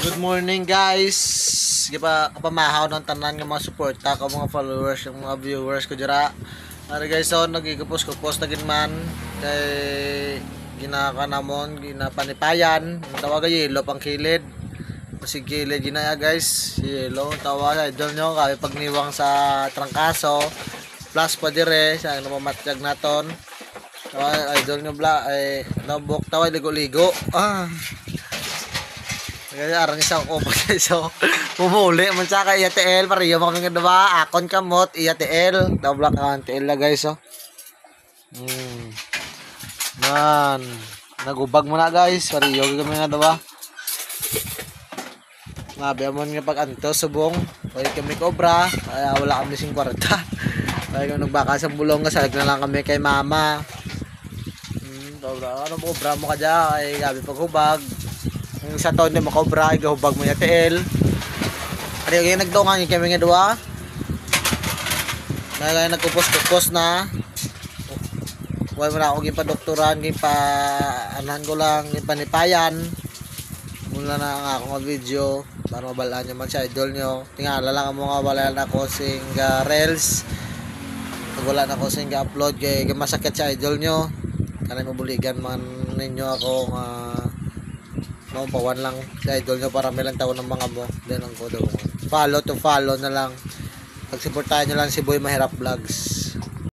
Good morning guys. Kapamahaw ng tanan ng mga suporta ko, mga followers, yung mga viewers ko dira. Ari guys, so nagigupos-kupos na ginman kay ginakanamon, ginapanipayan. Ang tawag ay yelo pang kilid. Kasi kilid ginaya guys, yelo tawag idol nyo kay pagniwang sa trangkaso. Plus pa dire sa namamatyag naton. Tawag idol nyo bla ay nabok tawag ligo-ligo. Kaya arang isa ko pa so pumuli man sa kay IATL pareho mo kami nga duwa akon kamot IATL double account TL la guys oh. Man nagubag mo na guys pareho kami nga duwa. Mabi amon nga pag anto subong kay kami cobra kaya wala kami 50. Kaya kung nagbaka sa bulong nga salag na lang kami kay mama. Ano cobra mo ka dyan ay gabi paghubag. Yung sa taon din makobra, igahubag mo yung TL. Ano yung nagdungan yung kami nga dua. Kaya nagkupos-kupos na. Huwag mo na ako yung padoktoran, yung anahan ko lang, yung panipayan. Mula na nga akong video para mabalaan nyo man sa idol nyo. Tingala lang ang mga wala na ko sing reels. Pag wala na ko sing upload, kaya masakit sa idol nyo. Kaya mabuligan man ninyo ako no, pawan lang sa idol nyo para may lang taon ng mga mo. Then ang kodo follow to follow na lang. Pagsuportahan nyo lang si Boy Mahirap Vlogs.